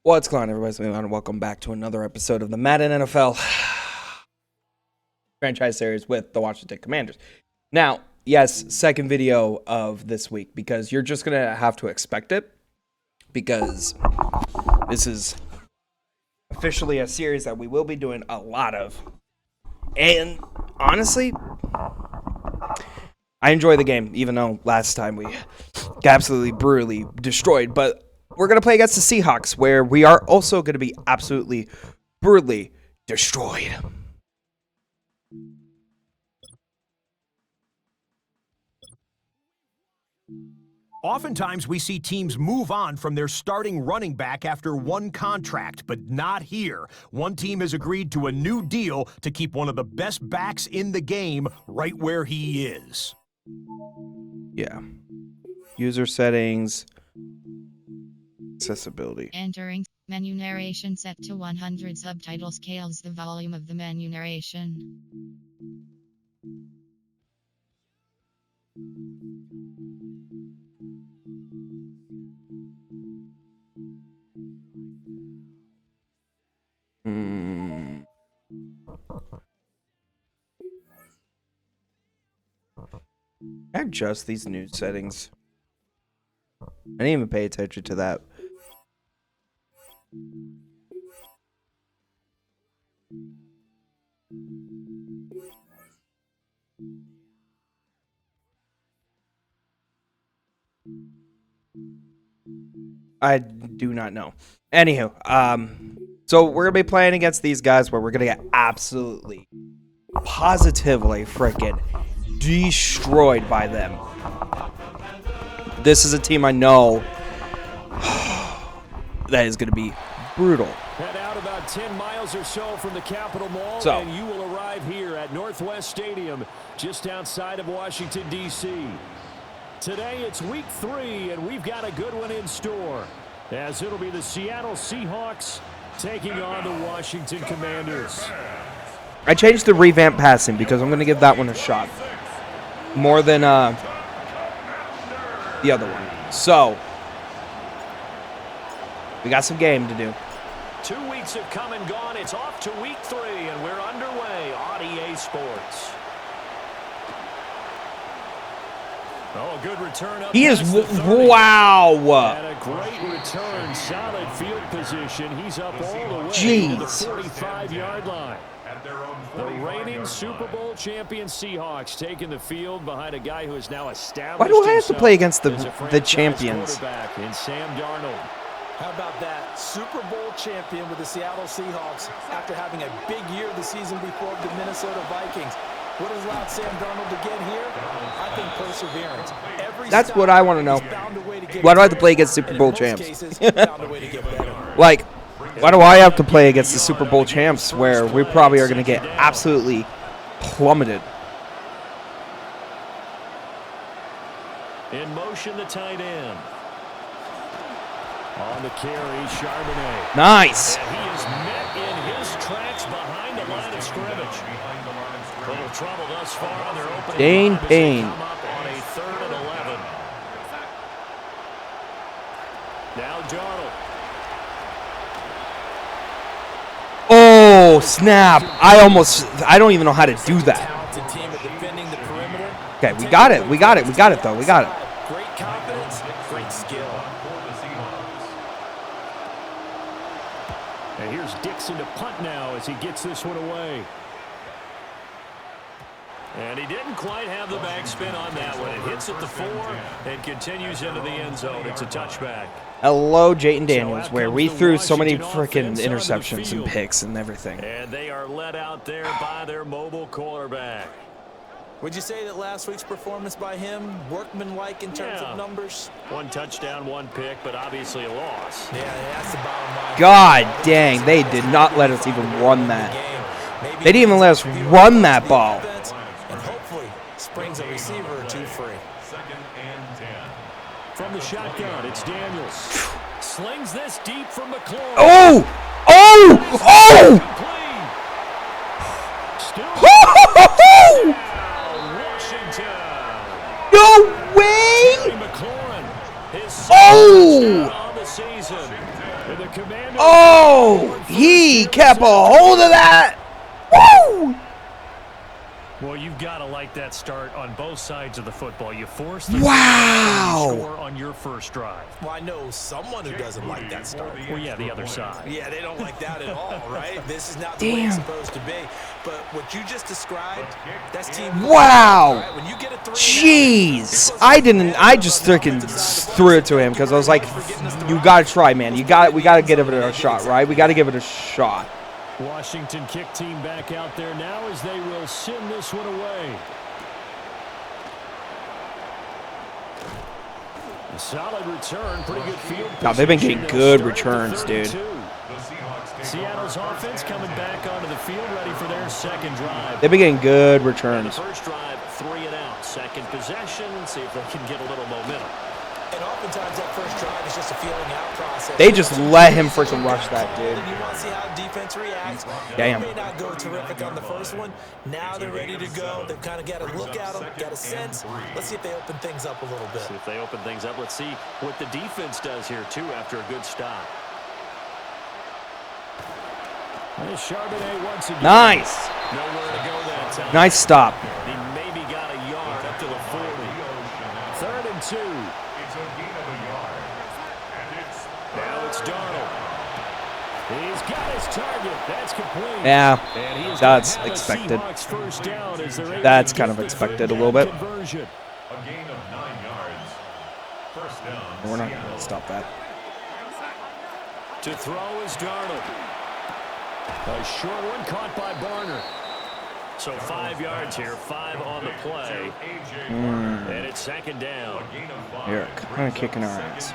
What's going on, everybody? And welcome back to another episode of the Madden NFL franchise series with the Washington Commanders. Now, yes, second video of this week because you're just going to have to expect it because this is officially a series that we will be doing a lot of. And honestly, I enjoy the game, even though last time we got absolutely brutally destroyed, but we're going to play against the Seahawks, where we are also going to be absolutely brutally destroyed. Oftentimes, we see teams move on from their starting running back after one contract, but not here. One team has agreed to a new deal to keep one of the best backs in the game right where he is. Yeah. User settings. Accessibility. Entering menu narration set to 100. Subtitle scales the volume of the menu narration. Adjust these new settings. I didn't even pay attention to that. I do not know. Anywho, so we're gonna be playing against these guys where we're gonna get absolutely, positively freaking destroyed by them. This is a team I know that is gonna be brutal. Head out about 10 miles or so from the Capitol Mall, and you will arrive here at Northwest Stadium, just outside of Washington, D.C. Today, it's week 3, and we've got a good one in store, as it'll be the Seattle Seahawks taking on the Washington Commanders. I changed the revamp passing because I'm going to give that one a shot more than the other one. So, we got some game to do. 2 weeks have come and gone. It's off to week 3, and we're underway on EA Sports. Oh, a good return up. He is, wow. And a great return, solid field position. He's up all the way to the 45-yard line. The reigning Super Bowl champion Seahawks taking the field behind a guy who is now established. Why do I have to play against the champions? In Sam Darnold. How about that? Super Bowl champion with the Seattle Seahawks after having a big year the season before the Minnesota Vikings. What has allowed Sam Darnold to get here? I think perseverance. That's what I want to know. Why do I have to play against Super Bowl champs? Like, why do I have to play against the Super Bowl champs where we probably are going to get absolutely plummeted? In motion, the tight end. On the carry, Charbonnet. Nice. And he is met in his tracks behind the line of scrimmage. Little trouble thus far on their opening. Dane. Come up on a 3rd and 11. Now Darnold. Oh, snap. I don't even know how to do that. Okay, we got it. We got it, though. We got it. Great confidence, great skill. And here's Dixon to punt now as he gets this one away. And he didn't quite have the backspin on that one. It hits at the 4 and continues into the end zone. It's a touchback. Hello, Jayden Daniels, where we threw so many freaking interceptions and picks and everything. And they are led out there by their mobile quarterback. Would you say that last week's performance by him, workmanlike in terms of numbers? 1 touchdown, 1 pick, but obviously a loss. Yeah, that's the bottom line. God dang, they did not let us even run that. They didn't even let us run that ball. And hopefully springs a receiver or two free. 2nd and 10. From the shotgun, it's Daniels. Slings this deep from McClure. Oh! Oh! Oh! Still Washington. No way! McLaurin, his Oh! on the season. And the Commanders. Oh, he kept a hold of that. Woo! Well, you've got to like that start on both sides of the football. You force the score on your first drive. Well, I know someone who doesn't like that start. Well, yeah, the other side. Yeah, they don't like that at all, right? This is not the way it's supposed to be. But what you just described, that's team. Wow. Right? When you get a 3 Jeez. I just freaking threw it to him because I was like, you got to try, man. We got to give it a shot, right? We got to give it a shot. Washington kick team back out there now as they will send this one away. A solid return, pretty good field position. No, they've been getting good returns, dude. Seattle's offense coming back onto the field, ready for their second drive. They've been getting good And returns. the first drive, 3 and out. Second possession, see if they can get a little momentum. And oftentimes that first drive is just a feeling out process. They just let him freaking rush that, dude. And you want to see how defense reacts. Damn. They may not go terrific on the first one. Now they're ready to go. They've kind of got to look at them, got a sense. Let's see if they open things up a little bit. See if they open things up. Let's see what the defense does here, too, after a good stop. And Charbonnet once again. Nice. Nowhere to go that time. Nice stop. He maybe got a yard up to the 40. 3rd and 2. Now it's Darnold. He's got his target. That's complete. Yeah, And he is that's gonna have a expected. Seahawks first down as they're able That's to kind get of the expected a third little bit. down conversion. A gain of 9 yards. First down. We're not going to stop that. To throw is Darnold. A short one caught by Barner. So 5 yards here, 5 on the play. And it's second down. They're kind of kicking our ass.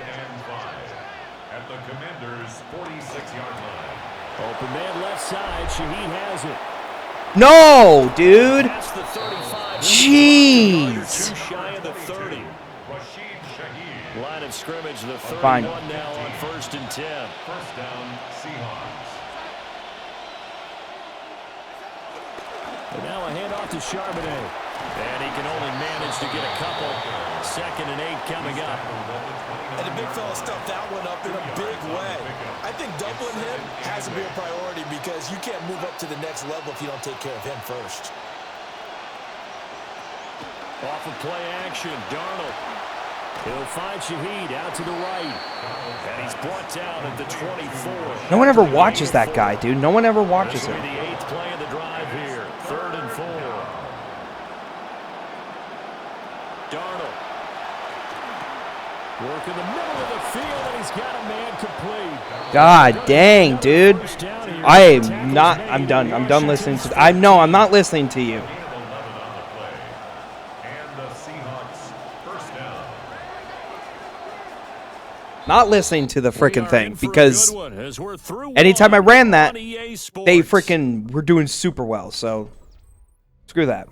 At the Commanders' 46-yard line. Open man left side. Shaheed has it. No, dude. Past the 35. Jeez. Too shy of the 30. Rashid Shaheed. Line of scrimmage, the 31 Fine. now on 1st and 10. First down, Seahawks. And now a handoff to Charbonnet. And he can only manage to get a couple. 2nd and 8 coming up. And the big fella stuffed that one up in a big way. I think doubling him has to be a priority because you can't move up to the next level if you don't take care of him first. Off of play action, Darnold. He'll find Shaheed out to the right. And he's brought down at the 24. No one ever watches that guy, dude. No one ever watches This will him. be the 8th play of the drive here. 3rd and 4. Darnold. Working the middle of the field, and he's got a man complete. God dang, dude. I am not. I'm done. I'm done listening to. I'm not listening to you. Gain of 11 on the play. And the Seahawks' first down. Not listening to the We freaking are thing in for a because good one as we're through anytime I one ran that, on EA they Sports. freaking were doing super well. So screw that.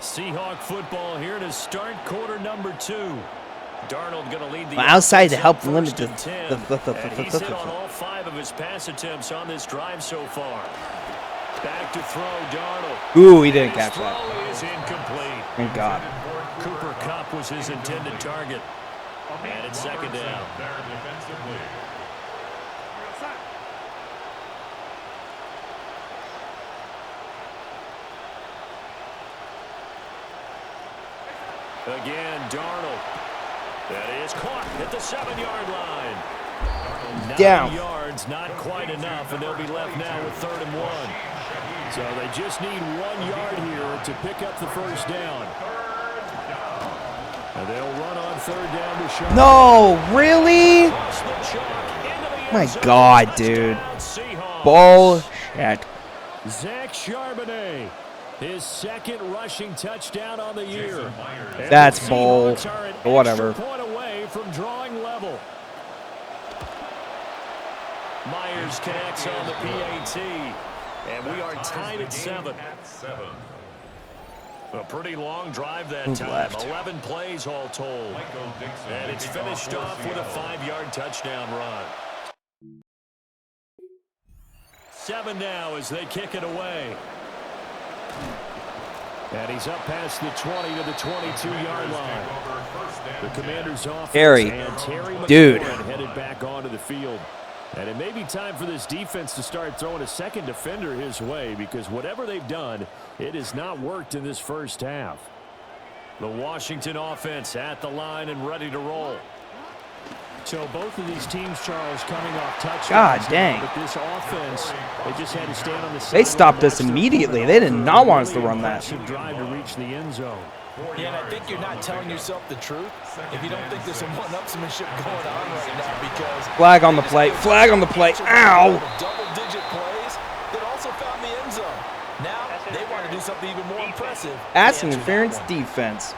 Seahawk football here to start quarter number 2. Darnold going to lead the Outside to offense help on limit 1st the- and 10. the- And he's hit on all 5 of his pass attempts on this drive so far. Back to throw, Darnold. Ooh, he didn't His catch that. throw is incomplete. Thank God. Cooper Kupp was his intended target. And it's second down. There defensively. Again, Darnold. That is caught at the 7-yard line. 9 Down. yards, not quite enough, and they'll be left now with 3rd and 1. So they just need 1 yard here to pick up the first down. And they'll run on 3rd down to Sharp. No, really? Across the chalk, into the end My zone. God, dude. Touchdown, Seahawks. Bullshit. Zach Charbonnet, his 2nd rushing touchdown on the year. And That's the bull. Seahawks are an But whatever. extra point away from drawing level. Myers connects on the PAT, and we are tied at 7. A pretty long drive that Who's time. left? 11 plays all told. And it's finished off with a 5-yard touchdown run. 7 now as they kick it away. And he's up past the 20 to the 22-yard line. The Commanders' offense Terry, and Terry dude. headed back onto the field. And it may be time for this defense to start throwing a second defender his way, because whatever they've done, it has not worked in this first half. The Washington offense at the line and ready to roll. So both of these teams, Charles, coming off touchdowns. God dang. But this offense, they just had to stand on the They stopped us immediately. They did not want us to run that. Drive to reach the end zone. Yeah, and I think you're not telling yourself the truth if you don't think there's some one-upsmanship going on right now, because Flag on the play. Flag on the play. Ow. double-digit plays that also found the end zone. Now they want to do something even more impressive. Pass interference defense.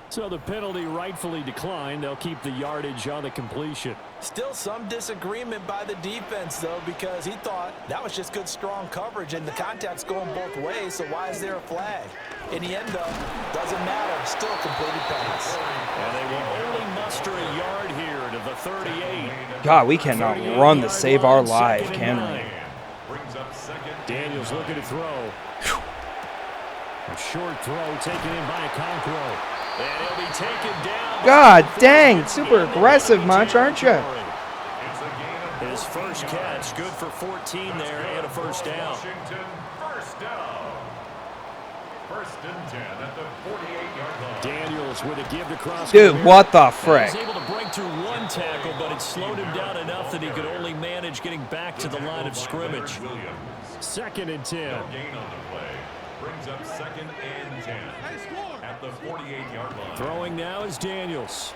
So the penalty rightfully declined. They'll keep the yardage on the completion. Still some disagreement by the defense, though, because he thought that was just good, strong coverage, and the contact's going both ways, so why is there a flag? In the end, though, doesn't matter. Still a completed pass. And they will only muster a yard here to the 38. God, we cannot run to save our life, can we? Daniels looking to throw. A short throw taken in by Okonkwo. And he'll be taken down. God dang, super aggressive much, aren't you? His first catch, good for 14 there and a first down. First and 10 at the 48-yard line. Daniels with a give to cross. Dude, what the frick? He was able to break through one tackle, but it slowed him down enough that he could only manage getting back to the line of scrimmage. Second and 10. Gain on the play brings up second and 10 at the 48-yard line. Throwing now is Daniels.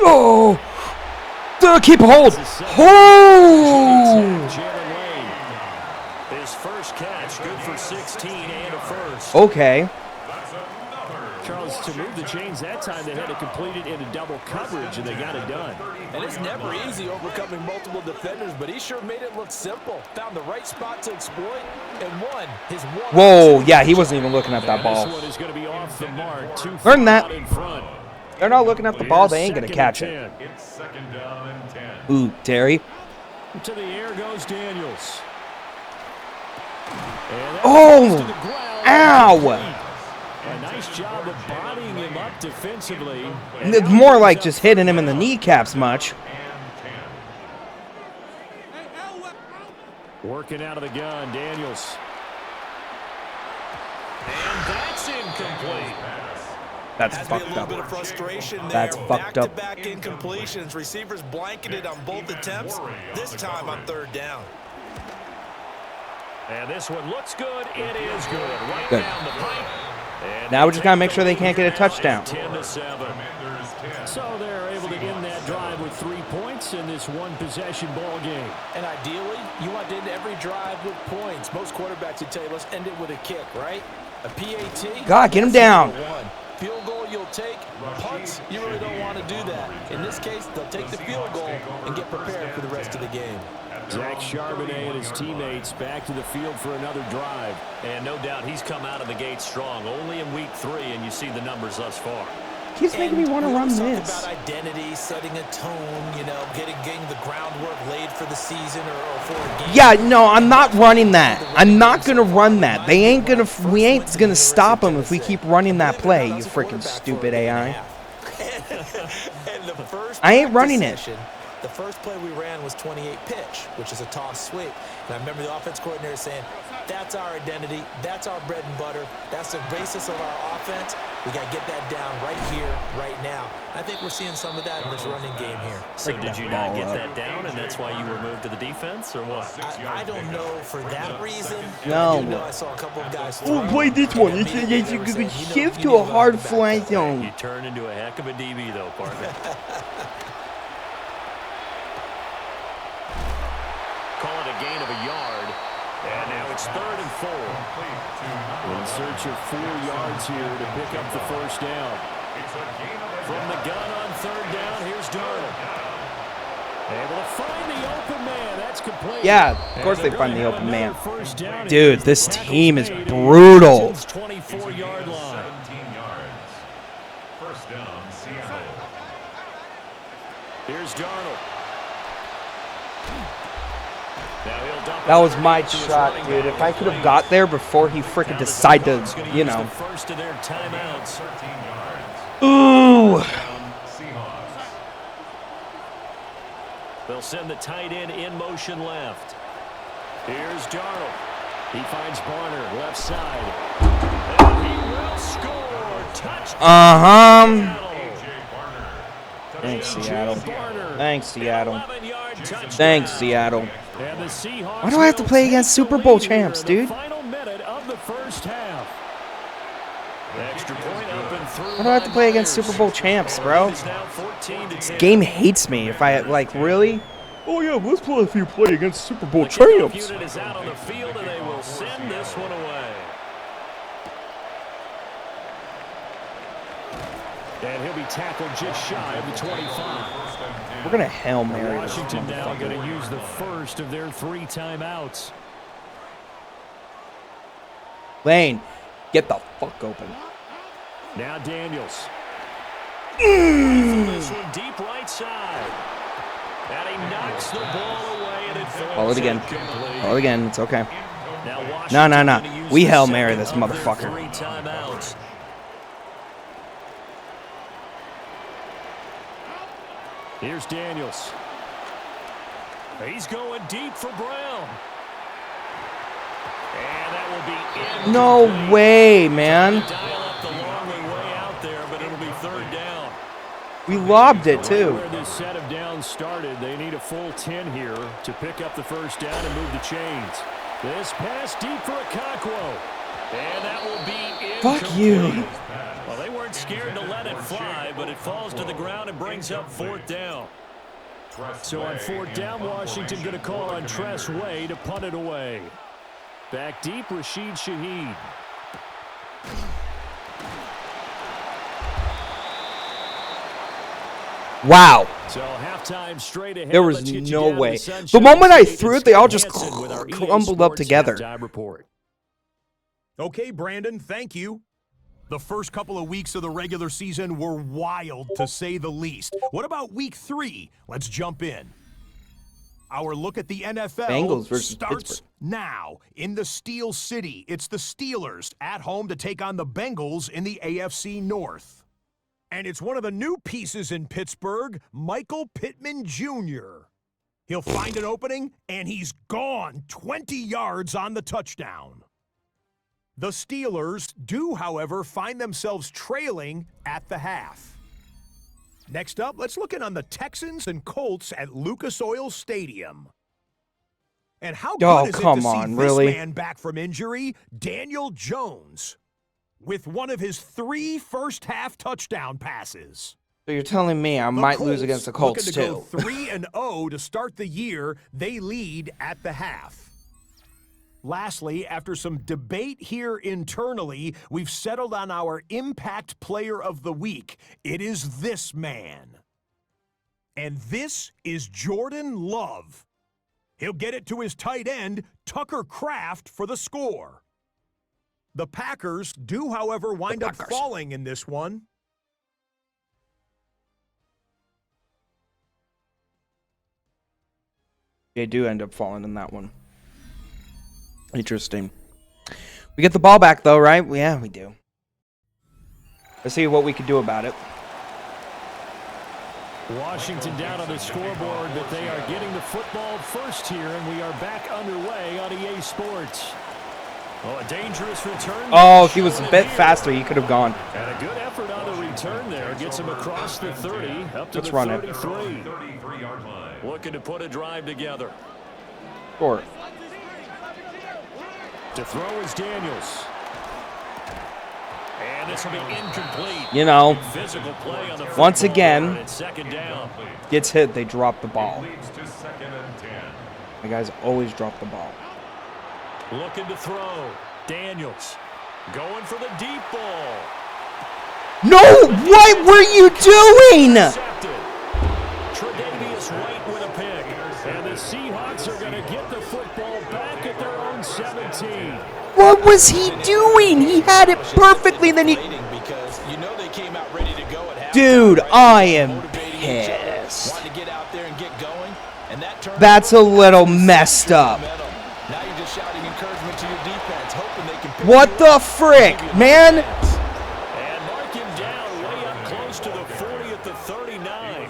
Oh! Keep a hold! Oh! Jalen Lane. His first catch, good for 16 and a first. Okay. Charles, to move the chains that time, they had to complete it into double coverage, and they got it done. And it's never easy overcoming multiple defenders, but he sure made it look simple. Found the right spot to exploit and won his one. Whoa, yeah, he wasn't even looking at that ball. This one is going to be off the mark. Learn that. In front. They're not looking at the ball, they ain't going to catch it. It's second down and 10. Ooh, Terry. To the air goes Daniels. And Oh! to the ground. Ow! A nice job of bodying him up defensively. It's more like just hitting him in the kneecaps much. Working out of the gun, Daniels. And that's incomplete. That's Has been a fucked little up. bit of frustration there. That's fucked up. Back-to-back incompletions. Receivers blanketed on both attempts. This time on third down. And this one looks good. It is good. Right Good. down the pipe. And Now we just got to make sure they can't get a touchdown. 10-7. So they're able to end that drive with 3 points in this one-possession ball game. And ideally, you want to end every drive with points. Most quarterbacks would tell you, let's end it with a kick, right? A PAT. God, get him down. Field goal you'll take. Punts, you really don't want to do that. In this case, they'll take the field goal and get prepared for the rest of the game. Zach Charbonnet and his teammates back to the field for another drive. And no doubt he's come out of the gate strong. Only in week 3, and you see the numbers thus far. Keeps making me want to run Talk this. about identity, setting a tone, you know, getting the groundwork laid for the season or for a game. Yeah, no, I'm not running that. I'm not going to run that. They ain't going to, we ain't going to stop them if we keep running that play, you freaking stupid AI. I ain't running it. The first play we ran was 28 pitch, which is a toss sweep. And I remember the offense coordinator saying, that's our identity, that's our bread and butter, that's the basis of our offense. We got to get that down right here, right now. I think we're seeing some of that in this running game here. So did you not get that down, and that's why you were moved to the defense, or what? I don't know for that reason. No. I do know I saw a couple of guys Oh, play this one. It's a good shift to a hard fly zone. You turned into a heck of a DB, though, partner. Call it a gain of a yard. And now it's 3rd and 4. In search of 4 yards here to pick up the first down. From the gun on 3rd down, here's Darnold. Able to find the open man. That's complete. Yeah, of course they find the open man. Dude, this team is brutal. 24-yard line. 17 yards. First down, Seattle. Here's Darnold. That was my shot, dude. If I could have got there before he freaking decided to, you know. First of their timeouts. Ooh. They'll send the tight end in motion left. Here's Darnold. He finds Barner left side. And he will score. Touchdown. Thanks, Seattle. Thanks, Seattle. Thanks, Seattle. Why do I have to play against Super Bowl champs, dude? Why do I have to play against Super Bowl champs, bro? This game hates me. If I, like, really? Oh, yeah, let's play if you play against Super Bowl champs. Unit is out on the field, and they will send this one away. And he'll be tackled just shy of the 25. We're going to Hail Mary this Washington now motherfucker. going to use the first of their 3 timeouts. Lane, get the fuck open. Now Daniels. This one deep right side. And he knocks the ball away, and it falls Call it again. incomplete. Call it again. It's okay. Now No, Washington no, gonna no. use We the Hail Mary second this of their motherfucker. 3 timeouts. Here's Daniels. He's going deep for Brown. And that will be in. No way, man. Dial up the long way out there, but it'll be 3rd down. We lobbed it, too. Where this set of downs started, they need a full 10 here to pick up the first down and move the chains. This pass deep for Okonkwo. And that will be incomplete. Fuck you. Well, they weren't scared to let it fly, but it falls to the ground and brings up 4th down. So on 4th down, Washington going to call on Tress Way to punt it away. Back deep, Rashid Shaheed. Wow. So halftime straight ahead. There was Let's get you no down to way. the Sunshine The moment I State. threw It's it, they all Scott just Hansen with our EA crumbled up Sports together. halftime report. Okay, Brandon, thank you. The first couple of weeks of the regular season were wild, to say the least. What about week 3? Let's jump in. Our look at the NFL Bengals versus starts Pittsburgh. now in the Steel City. It's the Steelers at home to take on the Bengals in the AFC North. And it's one of the new pieces in Pittsburgh, Michael Pittman Jr. He'll find an opening, and he's gone 20 yards on the touchdown. The Steelers do, however, find themselves trailing at the half. Next up, let's look in on the Texans and Colts at Lucas Oil Stadium. And how good is it to see this man back from injury? Daniel Jones, with one of his 3 first-half touchdown passes. So you're telling me I might lose against the Colts, looking to too. go 3-0 to start the year. They lead at the half. Lastly, after some debate here internally, we've settled on our Impact Player of the Week. It is this man. And this is Jordan Love. He'll get it to his tight end, Tucker Kraft, for the score. The Packers do, however, wind up falling in this one. They do end up falling in that one. Interesting. We get the ball back, though, right? Yeah, we do. Let's see what we can do about it. Washington down on the scoreboard, but they are getting the football first here, and we are back underway on EA Sports. Oh, a dangerous return. Oh, if he was a bit faster, he could have gone. And a good effort on the return there. Gets him across the 30, up to Let's the run it. 33. 33-yard line. Looking to put a drive together. Score. To throw is Daniels. And this will be incomplete. You know, Physical play on the once football, again, and it's 2nd down. gets hit, they drop the ball. Leads to 2nd and 10. The guys always drop the ball. Looking to throw. Daniels going for the deep ball. No! What were you doing? Intercepted. Tre'Davious White with a pick. And the Seahawks are going to get the football back at their own 17. What was he doing? He had it perfectly, then he... Because you know they came out ready to go at halftime. Dude, I am Motivating each other, pissed. wanting to get out there and get going, and that turned That's a little messed up. Now you're just shouting encouragement to your defense, hoping they can pick What you the up. frick, man? And mark him down way up close to the 40 at the 39.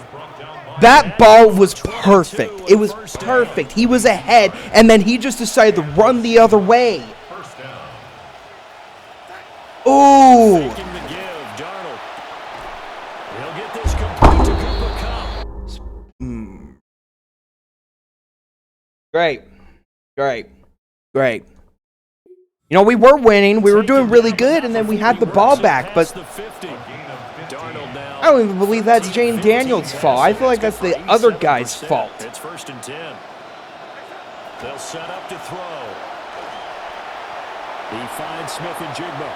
That ball was perfect. It was perfect. He was ahead, and then he just decided to run the other way. Ooh. Faking the give, Darnold. He'll get this complete to Cooper Kupp. Great. Great. Great. You know, we were winning. We were doing really good, and then we had the ball back, but I don't even believe that's Jane Daniels' fault. I feel like that's the other guy's fault. It's 1st and 10. They'll set up to throw. He finds Smith and Jigba.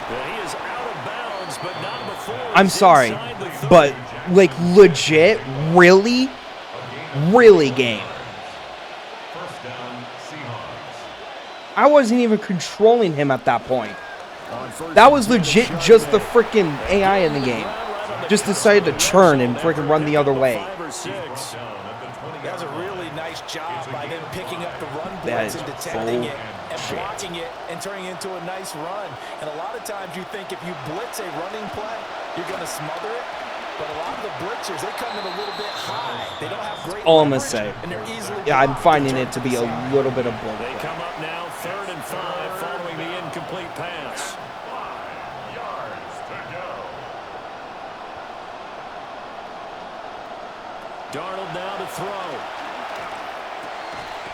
He is out of bounds, but not before. I'm sorry, but like legit, really game. I wasn't even controlling him at that point. That was legit just the freaking AI in the game. Just decided to churn and freaking run the other way. That was a really nice job by them picking up the run blitz and detecting it and blocking it and turning it into a nice run. And a lot of times you think if you blitz a running play, you're going to smother it. But a lot of the blitzers, they come in a little bit high. They don't have great all I'm going to say. And they're easily I'm finding it to be a little bit of bull. They come up now 3rd and 5 following the incomplete pass. 5 yards to go. Darnold now to throw.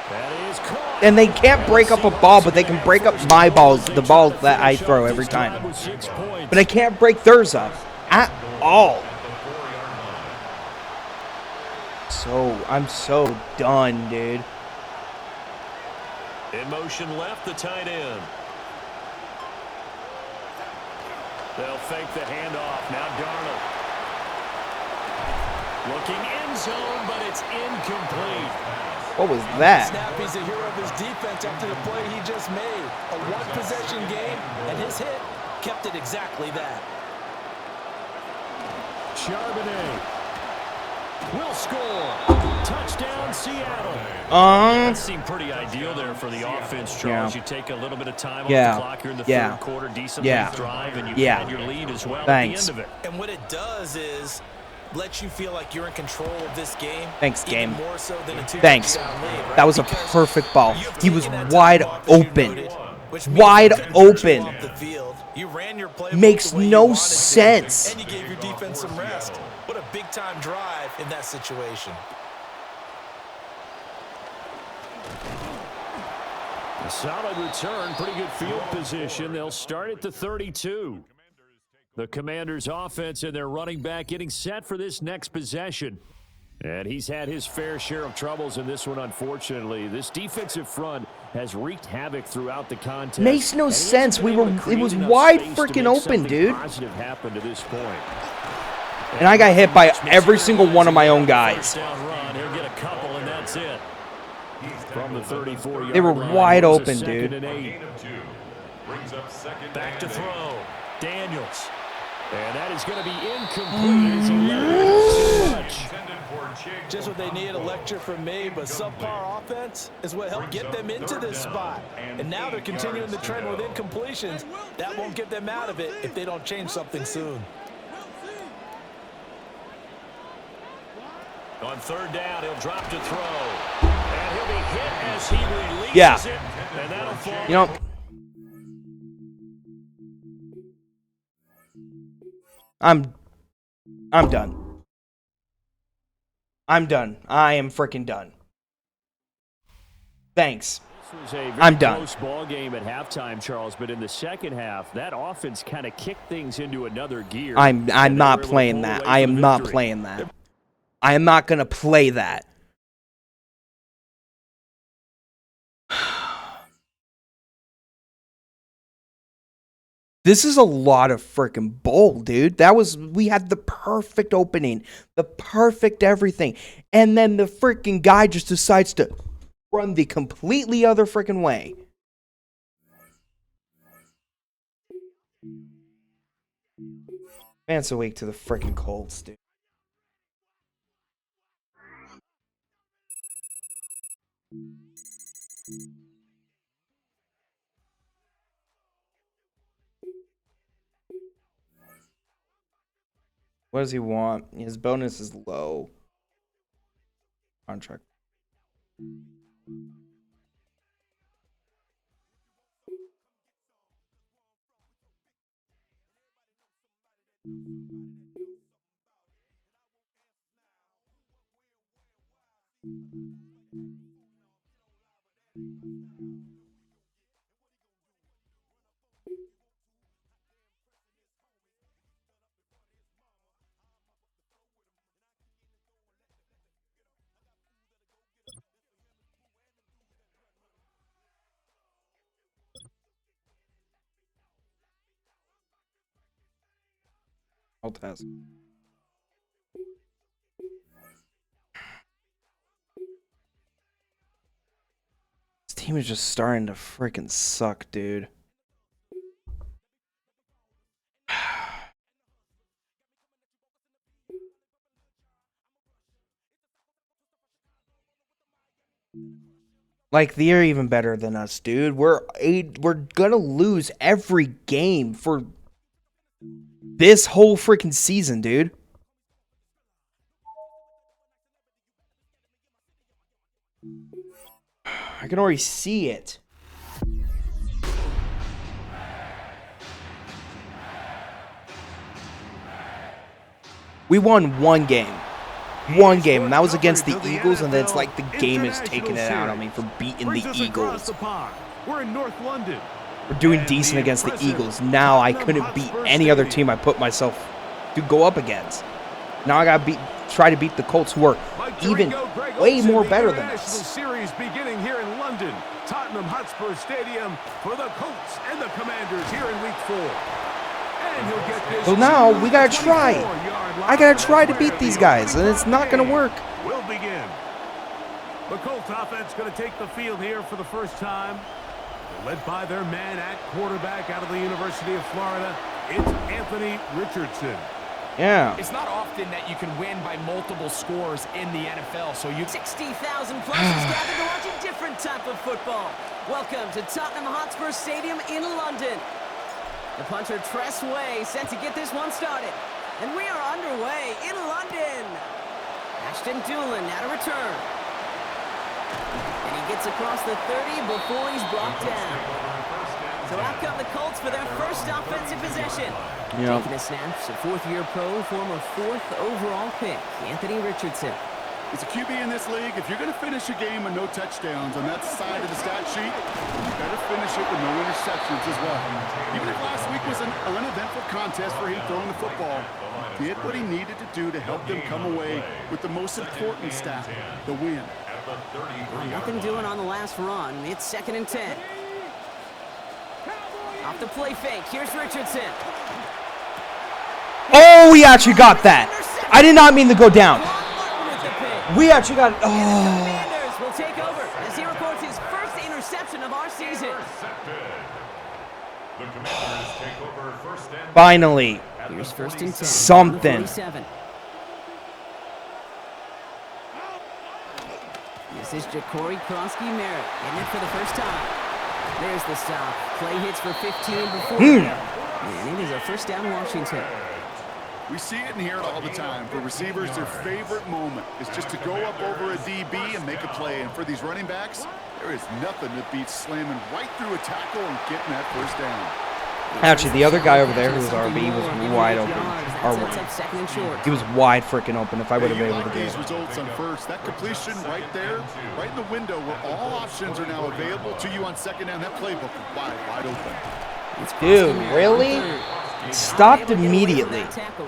That is caught. And they can't break up a ball, but they can break up my balls, the balls that I throw every time. But I can't break theirs up at all. I'm so done, dude. In motion left, the tight end. They'll fake the handoff. Now Darnold. Looking end zone, but it's incomplete. What was that? Snappy's a hero of his defense after the play he just made. A one-possession game, and his hit kept it exactly that. Charbonnet will score. Touchdown, Seattle. That seemed pretty ideal there for the offense, Charles. You take a little bit of time off the clock here in the third quarter, decent drive, and you had your lead as well at the end of it. And what it does is let you feel like you're in control of this game. Thanks, game. More so than a Thanks. lead, right? That was a Because perfect ball. He was taken that wide time off, as you open. noted, which means Wide you couldn't put you open. off the field. You ran your play Makes the way you no wanted to, sense. and you gave your defense some rest. What a big-time drive in that situation. A solid return, pretty good field position. They'll start at the 32. The Commanders' offense and their running back getting set for this next possession. And he's had his fair share of troubles in this one, unfortunately. This defensive front has wreaked havoc throughout the contest. Makes no sense. It was wide freaking open, dude. Positive happened to this point. And I got hit by every single one of my own guys. Run. He'll get a couple, and that's it. From the 34-yard They were line, wide it was open, a dude. 2nd and 8. Brings up 2nd Back to and throw. Daniels. And that is going to be incomplete. As he too much. Just what they needed, a lecture from me, but subpar offense is what helped get them into this spot. And now they're continuing the trend with incompletions. That won't get them out of it if they don't change something soon. On 3rd down, he'll drop to throw. And he'll be hit as he releases it. And that'll fall. You know, I'm done. I'm done. I am freaking done. Thanks. This was a I'm very done. close ball game at halftime, Charles, but in the second half, that offense kind of kicked things into another gear. I'm not playing that. I am not playing that. I am not going to play that. This is a lot of freaking bull, dude. We had the perfect opening, the perfect everything. And then the freaking guy just decides to run the completely other freaking way. Man, it's a week to the freaking Colts, dude. What does he want? His bonus is low. Contract. I'll test. This team is just starting to freaking suck, dude. Like, they're even better than us, dude. We're gonna lose every game for this whole freaking season, dude. I can already see it. We won one game. One game, and that was against the Eagles, and then it's like the game is taking it out on me for beating the Eagles. We're in North London. We're doing decent against the Eagles. Now I couldn't beat any other team I put myself to go up against. Now I gotta try to beat the Colts, who are even way more better than us. Series beginning here in London, Tottenham Hotspur Stadium for the Colts and the Commanders here in Week 4. And he'll get this. So now we gotta try. I gotta try to beat these guys, and it's not gonna work. We'll begin. The Colts offense going to take the field here for the first time. Led by their man at quarterback out of the University of Florida, it's Anthony Richardson. Yeah. It's not often that you can win by multiple scores in the NFL, so 60,000 plus is gathered to watch a different type of football. Welcome to Tottenham Hotspur Stadium in London. The punter Tress Way set to get this one started. And we are underway in London. Ashton Doolin now to return. And he gets across the 30 before he's brought down. So out come the Colts for their first offensive possession. Yep. Taking the snaps, a fourth-year pro, former 4th overall pick, Anthony Richardson. As a QB in this league, if you're going to finish a game with no touchdowns on that side of the stat sheet, you better finish it with no interceptions as well. Even if last week was an uneventful contest for him throwing the football, he did what he needed to do to help them come away with the most important stat, the win. Nothing doing on the last run. It's 2nd and 10. Off the play fake. Here's Richardson. Oh, we actually got that. I did not mean to go down. We actually got. Oh. Commanders will take over as he records his first interception of our season. Finally. Here's 1st and 10. Something. This is Ja'Cory Krosky-Merritt getting it for the first time. There's the stop. Play hits for 15 before. And it is a first down Washington. We see it and hear it all the time. For receivers, their favorite moment is just to go up over a DB and make a play. And for these running backs, there is nothing that beats slamming right through a tackle and getting that first down. Actually, the other guy over there who was RB was wide open. He was wide freaking open if I would have been able to do these it. results on first. That completion right there, right in the window where all options are now available to you on 2nd down. That playbook is wide open. Dude, really? Stopped immediately.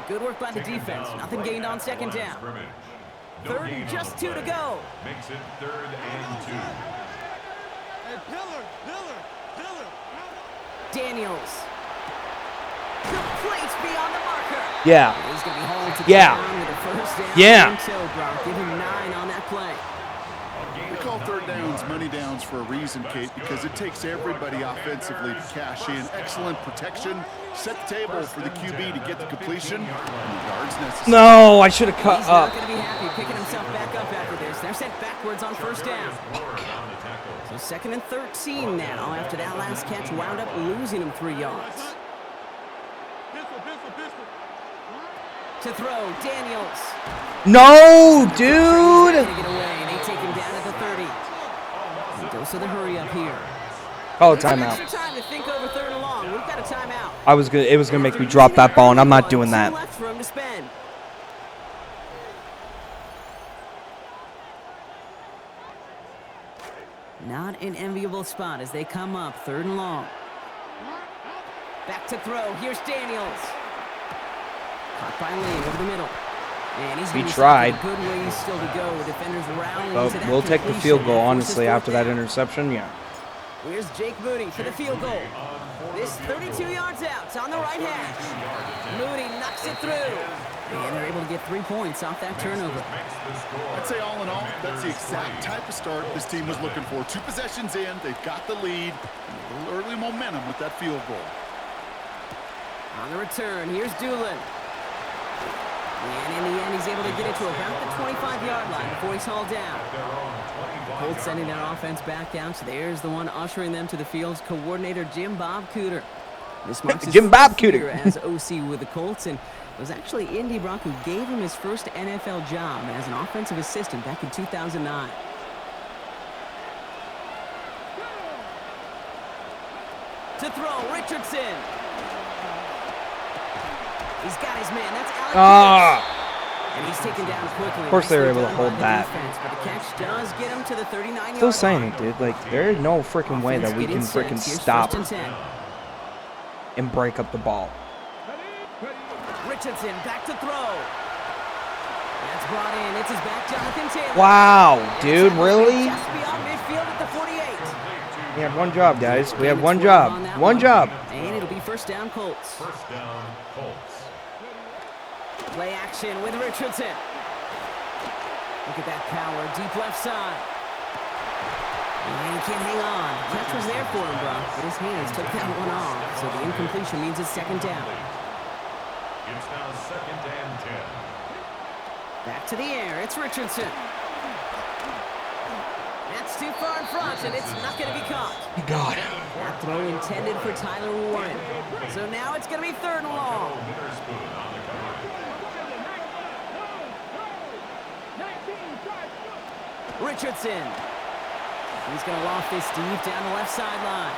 Good work by the defense. Nothing gained on 2nd down. 3rd and just 2 to go. Makes it 3rd and 2. Daniels. Complete beyond the marker. Yeah. He's going to be hauled to Yeah. the ground with a first down. Yeah. Give him 9 on that play. We call 3rd downs money downs for a reason, Kate, because it takes everybody offensively to cash in. Excellent protection, set the table for the QB to get the completion, and the yards necessary. No, I should have cut He's up. not going to be happy picking himself back up after this. They're sent backwards on 1st down. 2nd and 13 now after that last catch wound up losing him 3 yards. To throw, Daniels. No, dude. Get away. They take him down at the 30. He goes to the hurry up here. Call a timeout. Extra time to think over 3rd and long. We've got a timeout. It was gonna make me drop that ball, and I'm not doing that. Left for him to spend. Not an enviable spot as they come up 3rd and long. Back to throw. Here's Daniels. Caught by Lee over the middle. And he's He tried. a good ways still to go. The defenders rallying But to that we'll take the completion. field goal, That honestly, forces after that 4th down. interception. Yeah. Here's Jake Moody for the field goal. This 32 yards out. It's on the right hash. Moody knocks it through. And they're able to get 3 points off that turnover. I'd say all in all, that's the exact type of start this team was looking for. 2 possessions in, they've got the lead, and a little early momentum with that field goal. On the return, here's Doolin. And in the end, he's able to get it to about the 25-yard line before he's hauled down. Colts sending their offense back down, so there's the one ushering them to the field's coordinator, Jim Bob Cooter. This marks his Jim Bob first year Cooter. as OC with the Colts, and it was actually Indy Brock who gave him his first NFL job as an offensive assistant back in 2009. To throw, Richardson. He's got his man. That's Alex. And he's taken down quickly. Of course they were able to hold that. Defense, but the catch does get him to the 39-yard Still saying line. it, dude. Like, there is no freaking way that we can freaking stop and break up the ball. Richardson back to throw. That's brought in. It's his back, Jonathan Taylor. Wow, dude, really? Just beyond midfield at the 48. We had one job, guys. We had one job. One job. And it'll be 1st down Colts. First down, Colts. Play action with Richardson. Look at that power, deep left side. And he can't hang on. The catch was there for him, Brock, but his hands took that one off. So the incompletion means it's 2nd down. It's now 2nd and 10. Back to the air, it's Richardson. That's too far in front, and it's not going to be caught. God. That throw intended for Tyler Warren. So now it's going to be 3rd and long. Richardson. He's going to loft this deep down the left sideline.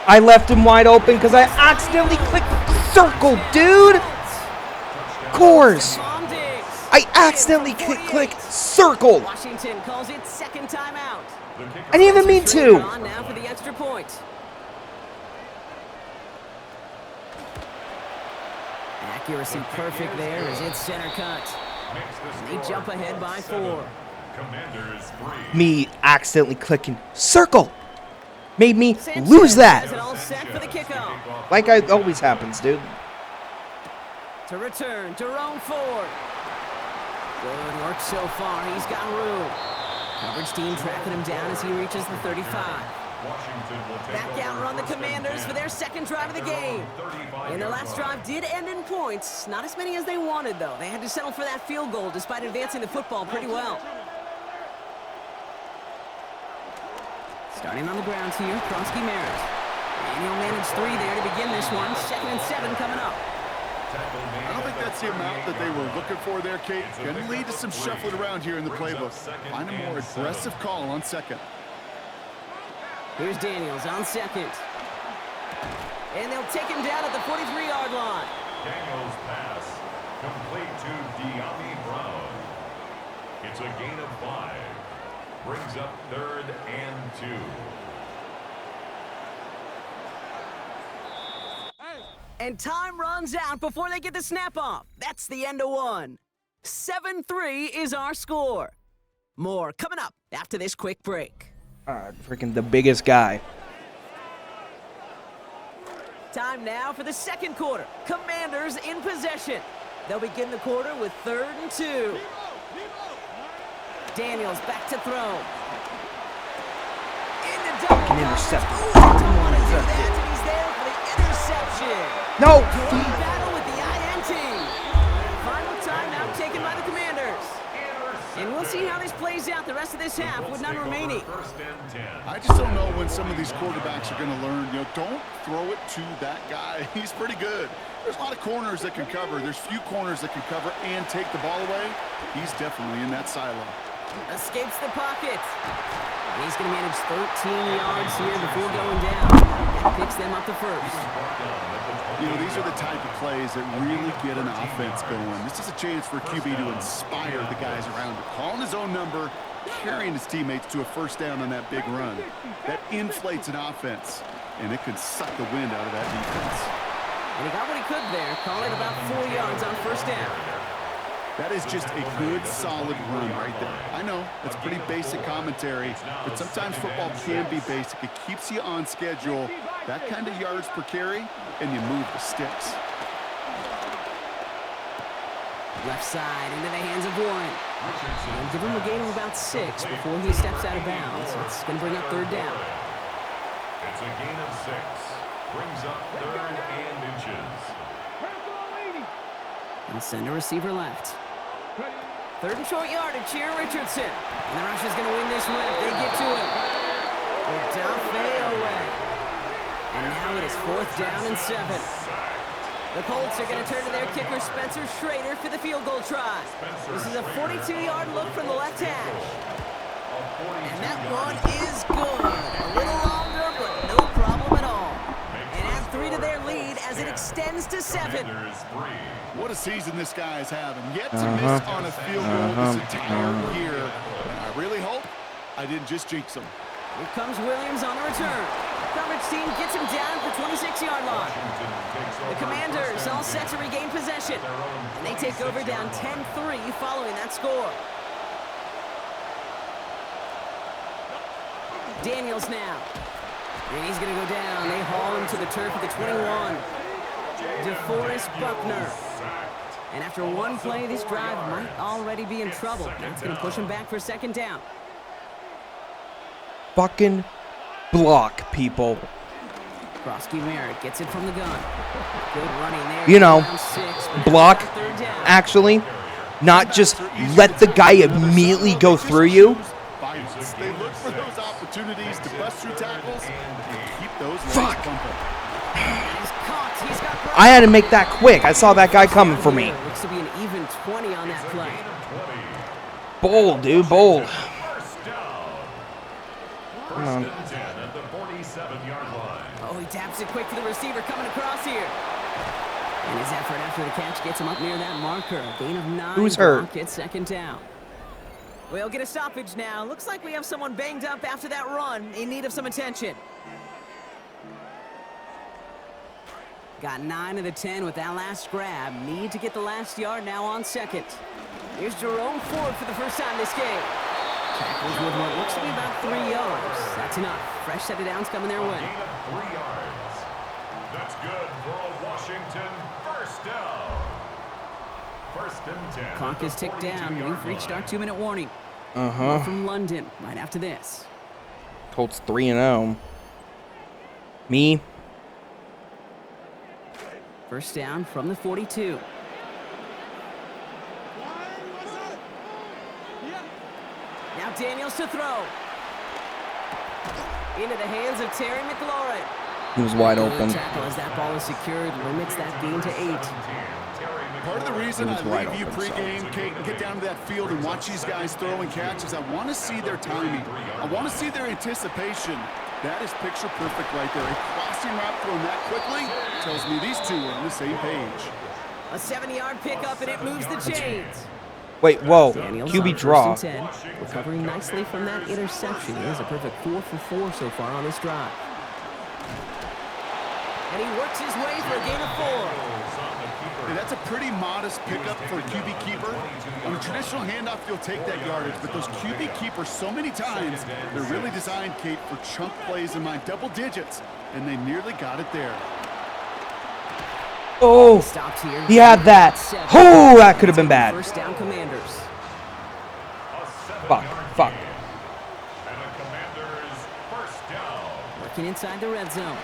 I left him wide open because I accidentally clicked circle, dude. Of course. I accidentally clicked circle. Washington calls it 2nd timeout. I didn't even mean to. On now for the extra point. Accuracy perfect there as it's center cut. And they jump ahead by 4. Commanders 3. Me accidentally clicking circle made me lose that. Has it all set for the kickoff. Like it always happens, dude. To return, Jerome Ford. Good work so far. He's got room. Coverage team tracking him down as he reaches the 35. Back out run the Commanders for their 2nd drive of the game. And their last drive did end in points. Not as many as they wanted, though. They had to settle for that field goal despite advancing the football pretty well. Starting on the ground here, Kronsky Merritt. And he'll manage 3 there to begin this one. 2nd and 7 coming up. I don't think that's the amount that they were looking for there, Kate. Going to lead to some shuffling around here in the playbook. Find a more aggressive call on 2nd. Here's Daniels on 2nd. And they'll take him down at the 43-yard line. Daniels pass complete to De'Ami Brown. It's a gain of 5. Brings up 3rd and 2. And time runs out before they get the snap off. That's the end of one. 7-3 is our score. More coming up after this quick break. Freaking the biggest guy. Time now for the 2nd quarter. Commanders in possession. They'll begin the quarter with 3rd and 2. Daniels back to throw. Into double Intercepted. Didn't want to do that, and he's there for the interception. No. Battle with the INT. Final timeout taken by the Commanders. And we'll see how this plays out the rest of this half with none remaining. I just don't know when some of these quarterbacks are going to learn, don't throw it to that guy. He's pretty good. There's a lot of corners that can cover. There's few corners that can cover and take the ball away. He's definitely in that silo. Escapes the pocket. He's going to manage 13 yards here before going down. And picks them up the first. These are the type of plays that really get an offense going. This is a chance for QB to inspire the guys around him. Calling his own number, carrying his teammates to a first down on that big run. That inflates an offense, and it can suck the wind out of that defense. And he got what he could there. Call it about 4 yards on first down. That is just a good, solid run right there. I know, that's pretty basic commentary, but sometimes football can be basic. It keeps you on schedule, that kind of yards per carry, and you move the sticks. Left side into the hands of Warren. And give him a gain of about 6 before he steps out of bounds. It's going to bring up third down. It's a gain of 6. Brings up 3rd and inches. And send a receiver left. 3rd and short yardage here, Richardson. And the rush is going to win this one if they get to him. Odafe away. And now it is 4th down and 7. The Colts are going to turn to their kicker, Spencer Schrader, for the field goal try. This is a 42-yard look from the left hash. And that one is good. A little longer, but no problem at all. And add 3 to their lead as it extends to 7. What a season this guy is having. Yet to miss on a field goal this entire year. And I really hope I didn't just jinx him. Here comes Williams on the return. Coverage team gets him down at the 26-yard line. The Commanders all set to regain possession. And they take over down 10-3 following that score. Daniels now. And he's going to go down. They haul him to the turf at the 21. DeForest Buckner. And after one play, this drive might already be in trouble. That's going to push him back for 2nd down. Fucking block, people. Krosky Merritt gets it from the gun. Good running there. Block, actually, not just let the guy immediately go through you. They look for those opportunities to bust through tackles and keep those legs pumping. I had to make that quick. I saw that guy coming for me. Looks to be an even 20 on that play. Bold, dude, bold. Come on. Oh, he taps it quick to the receiver coming across here. And his effort after the catch gets him up near that marker. A gain of 9. Who's hurt? It's 2nd down. We'll get a stoppage now. Looks like we have someone banged up after that run in need of some attention. Got 9 of the 10 with that last grab. Need to get the last yard now on 2nd. Here's Jerome Ford for the first time this game. Tackles with what looks to be about 3 yards. That's enough. Fresh set of downs coming their way. 3 yards. That's good for a Washington first down. 1st and 10. Clock is ticked down. We've reached our 2-minute warning. More from London right after this. Colts 3-0. Me. First down from the 42. Now Daniels to throw. Into the hands of Terry McLaurin. He was wide open. Tackle as that ball is secured, limits that gain to 8. Part of the reason I leave you pregame, Kate, and get down to that field and watch these guys throw and catch is I want to see their timing. I want to see their anticipation. That is picture perfect right there. A crossing route thrown that quickly tells me these two are on the same page. A 7-yard pickup, and it moves the chains. Wait, whoa. Daniels QB on draw. 1st and 10, recovering nicely from that interception. He has a perfect 4 for 4 so far on this drive. And he works his way for a gain of 4. Hey, that's a pretty modest pickup for a QB keeper. On a traditional handoff, you'll take that yardage, but those QB keepers, so many times, they're really designed, Kate, for chunk plays in mind, double digits, and they nearly got it there. Oh, he had that. Oh, that could have been bad. First down, Commanders. Fuck. Working inside the red zone.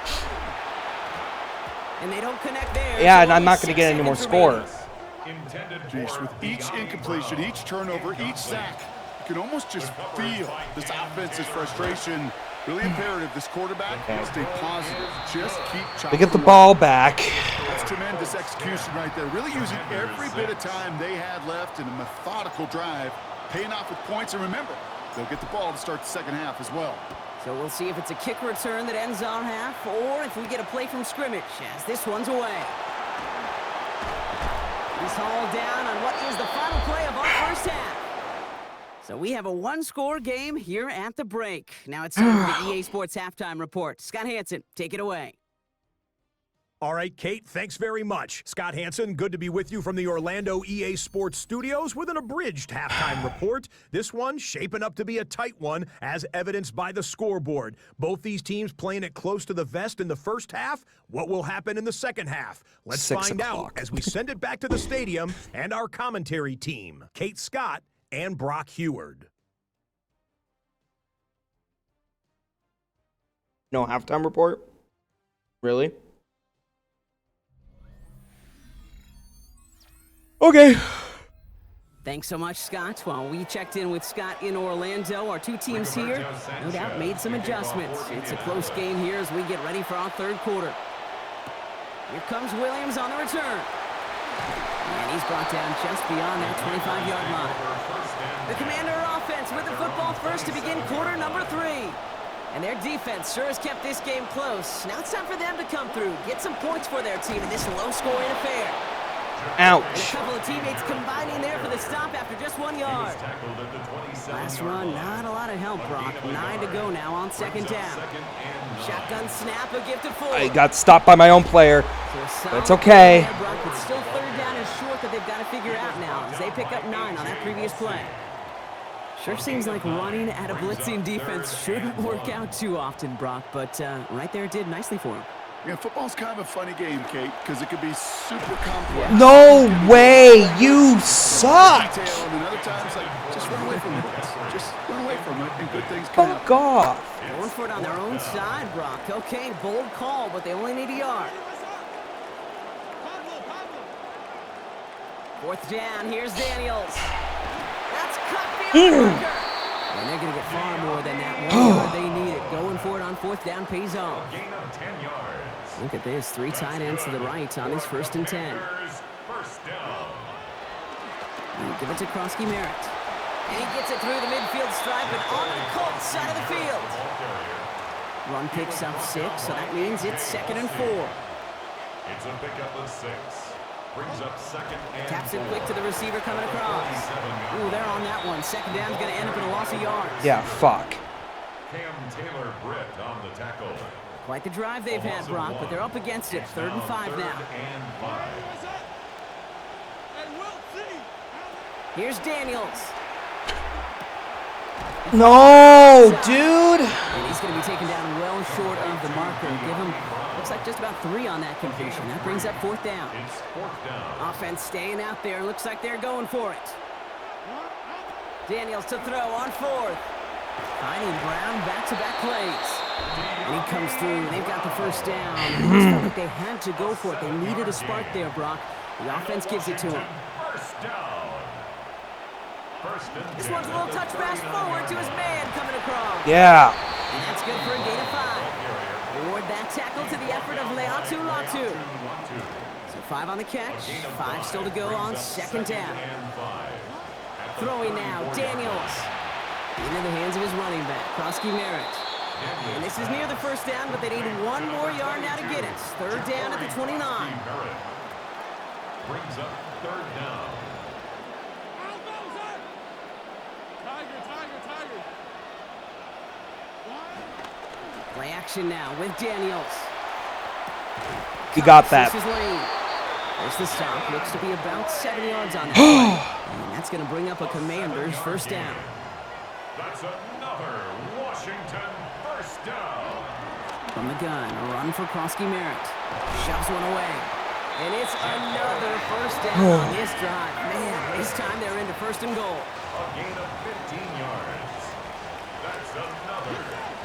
And they don't connect there. Yeah, so and I'm not only going to get any more 6 score. seconds Jeez, with each incompletion, each turnover, each sack, you can almost just feel this offense's frustration. Really imperative this quarterback stay positive. Just keep chopping. They get the ball back. That's tremendous execution right there. Really using every bit of time they had left in a methodical drive, paying off with points. And remember, they'll get the ball to start the second half as well. So we'll see if it's a kick return that ends our half, or if we get a play from scrimmage, as this one's away. He's hauled down on what is the final play of our first half. So we have a one-score game here at the break. Now it's time for the EA Sports Halftime Report. Scott Hansen, take it away. All right, Kate, thanks very much. Scott Hansen, good to be with you from the Orlando EA Sports Studios with an abridged halftime report. This one shaping up to be a tight one, as evidenced by the scoreboard. Both these teams playing it close to the vest in the first half. What will happen in the second half? Let's find out as we send it back to the stadium and our commentary team, Kate Scott and Brock Heward. No halftime report? Really? Okay. Thanks so much, Scott. While we checked in with Scott in Orlando, our two teams here, no doubt, made some adjustments. It's a close game here as we get ready for our third quarter. Here comes Williams on the return. And he's brought down just beyond that 25-yard line. The Commander offense with the football first to begin quarter number 3. And their defense sure has kept this game close. Now it's time for them to come through, get some points for their team in this low-scoring affair. Ouch. And a couple of teammates combining there for the stop after just 1 yard. Last run, not a lot of help, Brock. 9 to go now on second down. Shotgun snap, a gift of 4. I got stopped by my own player. So it's okay. There, Brock, but still third down is short that they've got to figure out now as they pick up 9 on that previous play. Sure seems like running at a blitzing defense shouldn't work out too often, Brock, but right there it did nicely for him. Yeah, football's kind of a funny game, Kate, because it could be super complex. No way! You suck! And other times, like, just run away from it. Just run away from it, and good things come out. Fuck off! Going for it on their own side, Brock. Okay, bold call, but they only need a yard. Fourth down, here's Daniels. That's cut beyond Parker. And they're going to get far more than that 1 yard they needed. Going for it on fourth down pays off. Gain of 10 yards. Look at this, 3 tight ends to the right on his 1st and 10. First down. And give it to Krosky Merritt. And he gets it through the midfield stripe and on the Colts side of the field. Run picks up 6, so that means it's 2nd and 4. It's a pickup of 6. Brings up 2nd and Taps it 4. quick to the receiver coming across. Ooh, they're on that one. Second down's going to end up in a loss of yards. Yeah, fuck. Cam Taylor-Britt on the tackle. Quite the drive they've had, Brock, but they're up against it. 3rd and 5 now. And 5. Here's Daniels. No, dude! And he's going to be taken down well short of the marker. Give him, looks like just about 3 on that completion. That brings up 4th down. It's 4th down. Offense staying out there. Looks like they're going for it. Daniels to throw on 4th. Finding Brown back-to-back plays. And he comes through. They've got the 1st down. It just felt like they had to go for it. They needed a spark there, Brock. The offense gives it to him. First down. This one's a little touch pass forward to his man coming across. Yeah. And that's good for a gain of 5. Award that tackle to the effort of Latu. So 5 on the catch, 5 still to go on 2nd down. Throwing now, Daniels. Into the hands of his running back, Krosky Merritt. And this is near the 1st down, but they need 1 more yard now to get it. 3rd down at the 29. Brings up 3rd down. Play action now with Daniels. You got that. There's the stop. Looks to be about 7 yards on that play. And that's going to bring up a Commander's 1st down. That's another Washington 1st down. From the gun, a run for Krosky Merritt. Shoves one away. And it's another 1st down on this drive. Man, this time they're into 1st and goal. A gain of 15 yards. That's another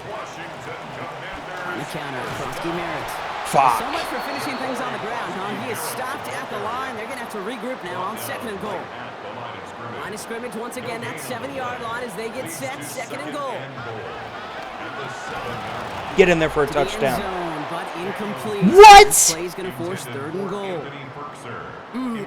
Washington Commanders. On the counter, Krosky Merritt. Fuck. So much for finishing things on the ground, huh? He is stopped at the line. They're going to have to regroup now on 2nd and goal. Line of scrimmage once again, that 7-yard line as they get set, 2nd and goal. Get in there for a touchdown. Zone, but incomplete. What? Play's going to force 3rd and goal.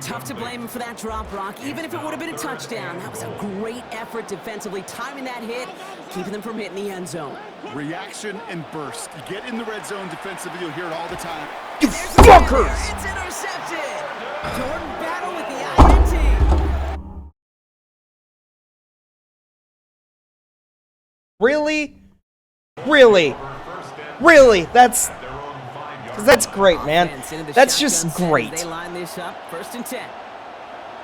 Tough to blame him for that drop, Brock. Even if it would have been a touchdown, that was a great effort defensively, timing that hit, keeping them from hitting the end zone. Reaction and burst. You get in the red zone defensively, you'll hear it all the time. You fuckers! It's intercepted. Jordan Battle with the INT. Really? Really? Really? That's great, man. That's just great. They line this up, 1st and 10.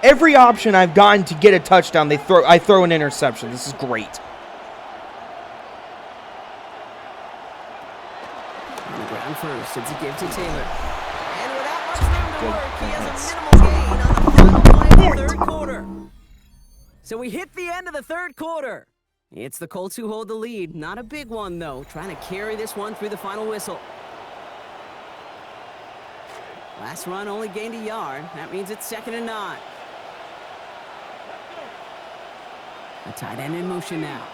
Every option I've gotten to get a touchdown, I throw an interception. This is great. On the ground first, it's a give to Taylor. And without much room to work, he has a minimal gain on the final play of the 3rd quarter. So we hit the end of the 3rd quarter. It's the Colts who hold the lead. Not a big one, though. Trying to carry this one through the final whistle. Last run only gained a yard. That means it's 2nd and 9. A tight end in motion now.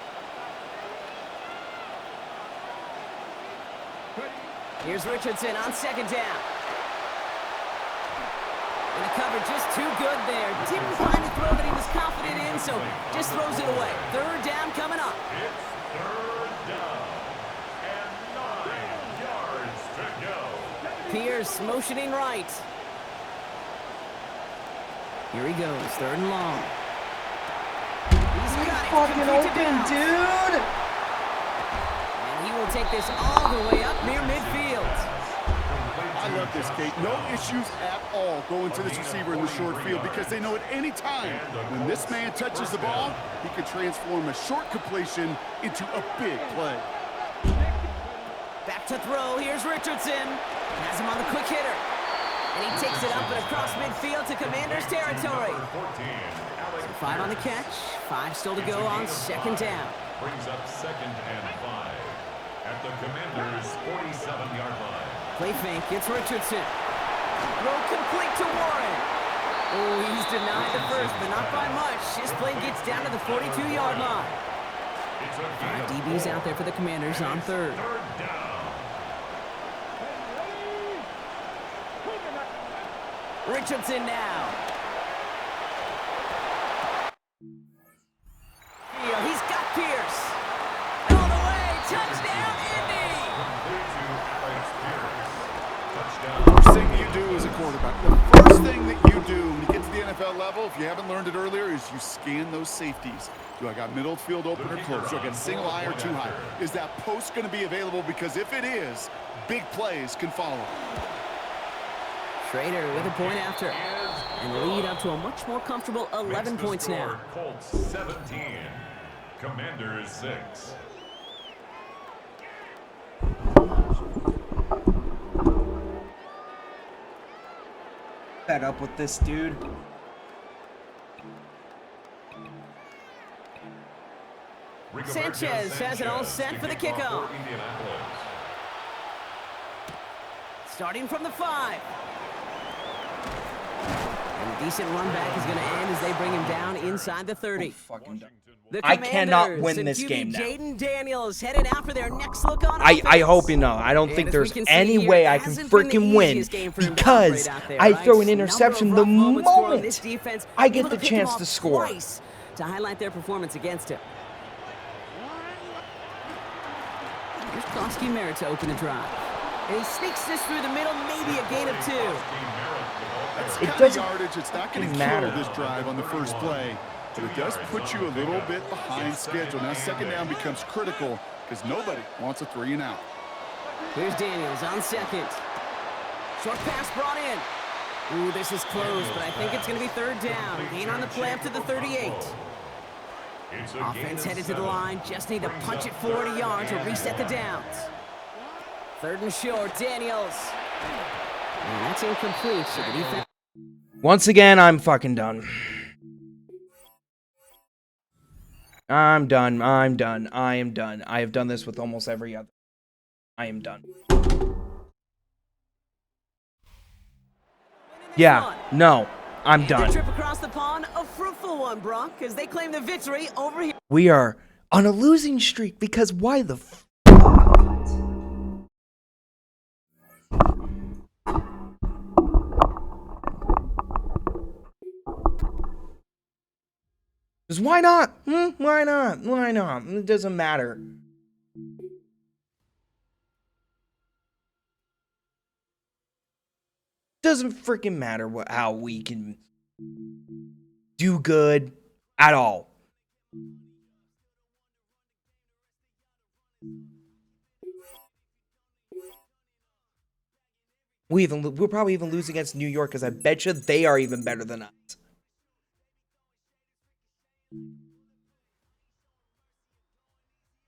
Here's Richardson on 2nd down. And the cover just too good there. Didn't find a throw that he was confident in, so just throws it away. 3rd down coming up. It's 3rd down and 9 yards to go. Pierce motioning right. Here he goes, 3rd and long. He's got it. Fucking open, dude! And he will take this all the way up near midfield. I love this, Kate. No issues at all going to this receiver in the short field because they know at any time when this man touches the ball, he can transform a short completion into a big play. Back to throw. Here's Richardson. Has him on the quick hitter. And he takes it up and across midfield to Commanders territory. So 5 on the catch. 5 still to go on 2nd down. Brings up 2nd and 5 at the Commanders' 47-yard line. Play fake. It's Richardson. Throw complete to Warren. Oh, he's denied the first, but not by much. This play gets down to the 42-yard line. 5 DBs out there for the Commanders on 3rd. Richardson now. He's got Pierce. All the way. Touchdown, Indy. First thing you do as a quarterback, the first thing that you do when you get to the NFL level, if you haven't learned it earlier, is you scan those safeties. Do I got middle field open or close? Do I got a single high or too high? Is that post going to be available? Because if it is, big plays can follow. Schrader with a point after. And lead up to a much more comfortable 11 points now. Colts 17, Commanders 6. Fed up with this dude. Sanchez has it all set for the kickoff. Starting from the 5. And a decent run back is going to end as they bring him down inside the 30. I cannot win this game now. Jaden Daniels headed out for their next look on I hope you know. I don't think there's any way I can freaking win because I throw an interception the moment I get the chance to score. To highlight their performance against him. Here's Koski Merritt to open the drive. And he sneaks this through the middle, maybe a gain of 2. It doesn't yardage. It's not going to kill this drive on the first play, but it does put you a little bit behind schedule. Now 2nd down becomes critical because nobody wants a 3 and out. Here's Daniels on 2nd. Short pass brought in. Ooh, this is close, but I think it's going to be 3rd down. Gain on the play up to the 38. Offense headed to the line. Just need to punch it 40 yards to reset the downs. 3rd and short, Daniels. And that's incomplete. So the defense. Once again, I'm fucking done. I'm done. I'm done. I am done. I have done this with almost every other. I am done. Yeah, no, I'm done. The trip across the pond, a fruitful one, Brock, because they claim the victory over here. We are on a losing streak because why the f***? Because why not? Why not? Why not? It doesn't matter. Doesn't freaking matter how we can do good at all. We'll probably even lose against New York because I bet you they are even better than us.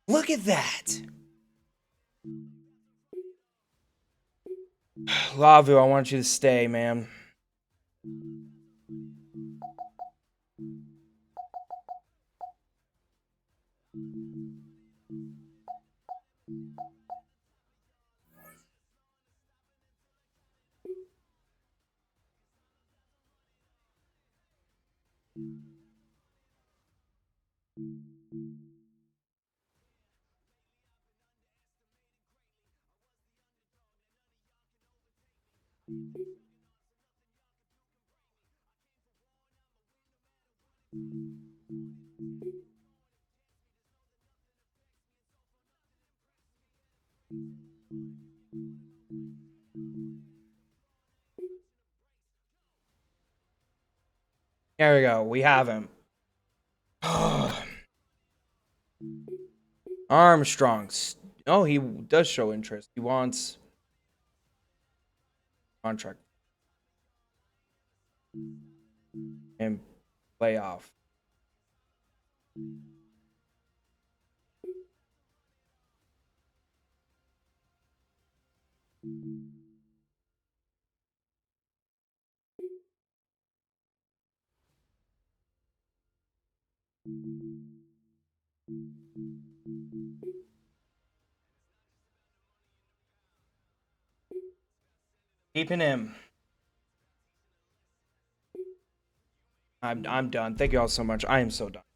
Look at that. Lavu, I want you to stay, man. There we go. We have him. Armstrong. Oh, he does show interest. He wants contract and playoff. Keeping him. I'm done. Thank you all so much. I am so done.